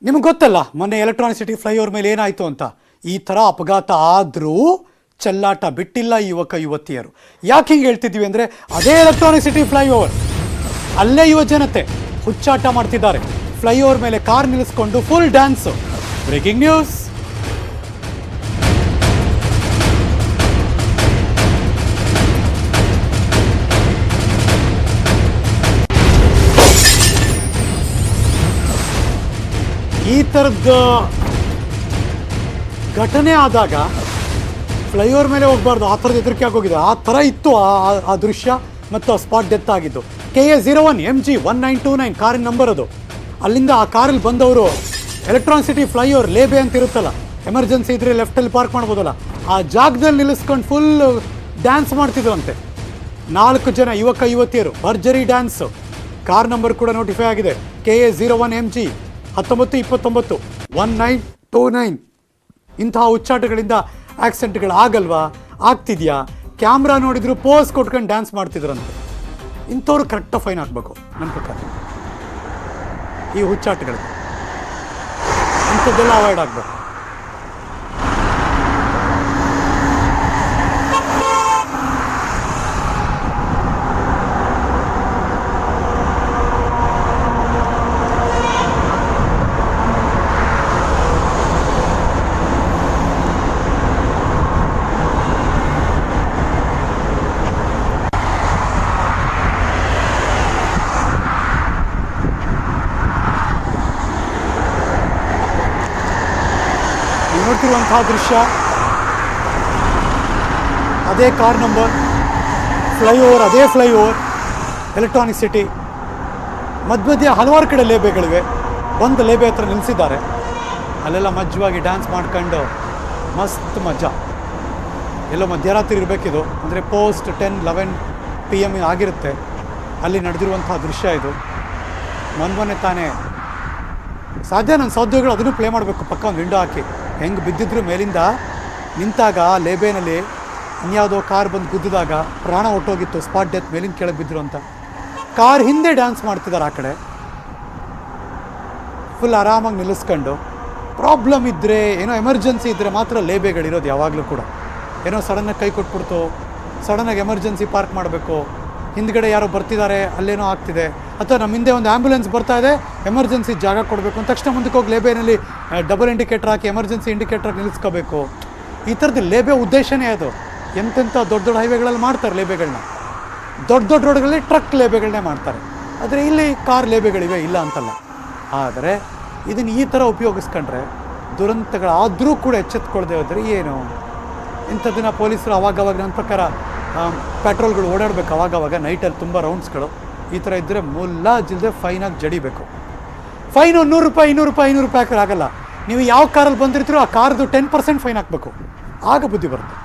ನಿಮಗೆ ಗೊತ್ತಲ್ಲ ಮೊನ್ನೆ ಎಲೆಕ್ಟ್ರಾನಿಕ್ ಸಿಟಿ ಫ್ಲೈಓವರ್ ಮೇಲೆ ಏನಾಯಿತು ಅಂತ. ಈ ಥರ ಅಪಘಾತ ಆದರೂ ಚೆಲ್ಲಾಟ ಬಿಟ್ಟಿಲ್ಲ ಯುವಕ ಯುವತಿಯರು. ಯಾಕೆ ಹಿಂಗೆ ಹೇಳ್ತಿದ್ದೀವಿ ಅಂದರೆ ಅದೇ ಎಲೆಕ್ಟ್ರಾನಿಕ್ ಸಿಟಿ ಫ್ಲೈಓವರ್ ಅಲ್ಲೇ ಯುವ ಜನತೆ ಹುಚ್ಚಾಟ ಮಾಡ್ತಿದ್ದಾರೆ. ಫ್ಲೈಓವರ್ ಮೇಲೆ ಕಾರ್ ನಿಲ್ಲಿಸ್ಕೊಂಡು ಫುಲ್ ಡ್ಯಾನ್ಸು. Breaking news. ಈ ಥರದ ಘಟನೆ ಆದಾಗ ಫ್ಲೈಓವರ್ ಮೇಲೆ ಹೋಗಬಾರ್ದು, ಆ ಥರದ ಹೆದರಿಕೆ ಆಗೋಗಿದೆ. ಆ ಥರ ಇತ್ತು ಆ ದೃಶ್ಯ ಮತ್ತು ಸ್ಪಾಟ್ ಡೆತ್ ಆಗಿದ್ದು. KA 01 MG 1929 ಕಾರಿನ ನಂಬರ್ ಅದು. ಅಲ್ಲಿಂದ ಆ ಕಾರಲ್ಲಿ ಬಂದವರು ಎಲೆಕ್ಟ್ರಾನಿಕ್ ಸಿಟಿ ಫ್ಲೈಓವರ್ ಲೇಬೆ ಅಂತ ಇರುತ್ತಲ್ಲ, ಎಮರ್ಜೆನ್ಸಿ ಇದ್ದರೆ ಲೆಫ್ಟಲ್ಲಿ ಪಾರ್ಕ್ ಮಾಡ್ಬೋದಲ್ಲ, ಆ ಜಾಗದಲ್ಲಿ ನಿಲ್ಲಿಸ್ಕೊಂಡು ಫುಲ್ ಡ್ಯಾನ್ಸ್ ಮಾಡ್ತಿದ್ರಂತೆ. 4 ಜನ ಯುವಕ ಯುವತಿಯರು ಭರ್ಜರಿ ಡ್ಯಾನ್ಸು. ಕಾರ್ ನಂಬರ್ ಕೂಡ ನೋಟಿಫೈ ಆಗಿದೆ, KA 01 MG 1929 1929. ಇಂತಹ ಉಚ್ಚಾಟಗಳಿಂದ ಆಕ್ಸಿಡೆಂಟ್ಗಳು ಆಗಲ್ವಾ? ಆಗ್ತಿದ್ಯಾ? ಕ್ಯಾಮ್ರಾ ನೋಡಿದ್ರು ಪೋಸ್ ಕೊಟ್ಕೊಂಡು ಡ್ಯಾನ್ಸ್ ಮಾಡ್ತಿದ್ರಂತೆ. ಇಂಥವ್ರು ಕರೆಕ್ಟಾಗಿ ಫೈನ್ ಹಾಕ್ಬೇಕು ನನ್ನ ಪ್ರಕಾರ. ಈ ಹುಚ್ಚಾಟಗಳು ಇಂಥದ್ದೆಲ್ಲ ಅವಾಯ್ಡ್ ಆಗಬೇಕು. ನೋಡ್ತಿರುವಂತಹ ದೃಶ್ಯ ಅದೇ ಕಾರ್ ನಂಬರ್, ಫ್ಲೈಓವರ್ ಅದೇ ಫ್ಲೈಓವರ್, ಎಲೆಕ್ಟ್ರಾನಿಕ್ ಸಿಟಿ. ಮಧ್ಯ ಹಲವಾರು ಕಡೆ ಲೇಬೆಗಳಿವೆ. ಒಂದು ಲೇಬೆ ಹತ್ರ ನಿಲ್ಲಿಸಿದ್ದಾರೆ. ಅಲ್ಲೆಲ್ಲ ಮಜ್ಜವಾಗಿ ಡ್ಯಾನ್ಸ್ ಮಾಡ್ಕೊಂಡು ಮಸ್ತ್ ಮಜಾ. ಎಲ್ಲೋ ಮಧ್ಯರಾತ್ರಿ ಇರಬೇಕಿದು, ಅಂದರೆ ಪೋಸ್ಟ್ 10-11 PM ಆಗಿರುತ್ತೆ. ಅಲ್ಲಿ ನಡೆದಿರುವಂತಹ ದೃಶ್ಯ ಇದು. ಮೊನ್ನೆ ತಾನೇ ಸಾಧ್ಯ ನನ್ನ ಸಹೋದ್ಯೋಗಿಗಳು ಅದನ್ನು ಪ್ಲೇ ಮಾಡಬೇಕು, ಪಕ್ಕ ಒಂದು ವಿಂಡೋ ಹಾಕಿ. ಹೆಂಗೆ ಬಿದ್ದಿದ್ರು ಮೇಲಿಂದ ನಿಂತಾಗ ಲೇಬೇನಲ್ಲಿ ಇನ್ಯಾವುದೋ ಕಾರ್ ಬಂದು ಗುದ್ದಿದಾಗ ಪ್ರಾಣ ಹೊಟ್ಟೋಗಿತ್ತು. ಸ್ಪಾಟ್ ಡೆತ್, ಮೇಲಿಂದ ಕೆಳಗೆ ಬಿದ್ದರು ಅಂತ. ಕಾರ್ ಹಿಂದೆ ಡ್ಯಾನ್ಸ್ ಮಾಡ್ತಿದ್ದಾರೆ ಆ ಕಡೆ, ಫುಲ್ ಆರಾಮಾಗಿ ನಿಲ್ಲಿಸ್ಕೊಂಡು. ಪ್ರಾಬ್ಲಮ್ ಇದ್ದರೆ, ಏನೋ ಎಮರ್ಜೆನ್ಸಿ ಇದ್ದರೆ ಮಾತ್ರ ಲೇಬೆಗಳಿರೋದು ಯಾವಾಗಲೂ ಕೂಡ. ಏನೋ ಸಡನ್ನಾಗಿ ಕೈ ಕೊಟ್ಬಿಡ್ತು, ಸಡನ್ನಾಗಿ ಎಮರ್ಜೆನ್ಸಿ ಪಾರ್ಕ್ ಮಾಡಬೇಕು, ಹಿಂದ್ಗಡೆ ಯಾರೋ ಬರ್ತಿದ್ದಾರೆ ಅಲ್ಲೇನೋ ಆಗ್ತಿದೆ, ಅಥವಾ ನಮ್ಮ ಹಿಂದೆ ಒಂದು ಆ್ಯಂಬುಲೆನ್ಸ್ ಬರ್ತಾ ಇದೆ, ಎಮರ್ಜೆನ್ಸಿ ಜಾಗ ಕೊಡಬೇಕು ಅಂತ ತಕ್ಷಣ ಮುಂದಕ್ಕೆ ಹೋಗಿ ಲೇಬೆನಲ್ಲಿ ಡಬಲ್ ಇಂಡಿಕೇಟರ್ ಹಾಕಿ ಎಮರ್ಜೆನ್ಸಿ ಇಂಡಿಕೇಟರ್ ನಿಲ್ಲಿಸ್ಕೋಬೇಕು. ಈ ಥರದ್ದು ಲೇಬೆ ಉದ್ದೇಶನೇ ಅದು. ಎಂತೆಂಥ ದೊಡ್ಡ ದೊಡ್ಡ ಹೈವೇಗಳಲ್ಲಿ ಮಾಡ್ತಾರೆ ಲೇಬೆಗಳನ್ನ. ದೊಡ್ಡ ದೊಡ್ಡ ರೋಡ್ಗಳಲ್ಲಿ ಟ್ರಕ್ ಲೇಬೆಗಳನ್ನೇ ಮಾಡ್ತಾರೆ. ಆದರೆ ಇಲ್ಲಿ ಕಾರ್ ಲೇಬೆಗಳಿವೆ, ಇಲ್ಲ ಅಂತಲ್ಲ. ಆದರೆ ಇದನ್ನು ಈ ಥರ ಉಪಯೋಗಿಸ್ಕೊಂಡ್ರೆ ದುರಂತಗಳಾದರೂ ಕೂಡ ಎಚ್ಚೆತ್ಕೊಳ್ಳದೆ ಹೋದರೆ ಏನು? ಇಂಥದ್ದನ್ನು ಪೊಲೀಸರು ಅವಾಗವಾಗ ನನ್ನ ಪ್ರಕಾರ ಪೆಟ್ರೋಲ್ಗಳು ಓಡಾಡಬೇಕು ಅವಾಗವಾಗ, ನೈಟಲ್ಲಿ ತುಂಬ ರೌಂಡ್ಸ್ಗಳು. ಈ ಥರ ಇದ್ದರೆ ಮುಲ್ಲಾಜಿಲ್ಲದೆ ಫೈನಾಗಿ ಜಡಿಬೇಕು. ಫೈನು 100 ರೂಪಾಯಿ 200 ರೂಪಾಯಿ 500 ರೂಪಾಯಿ ಆಗಲ್ಲ. ನೀವು ಯಾವ ಕಾರಲ್ಲಿ ಬಂದಿರ್ತೀರೋ ಆ ಕಾರ್ದು 10% ಫೈನ್ ಹಾಕಬೇಕು. ಆಗ ಬುದ್ಧಿ ಬರುತ್ತೆ.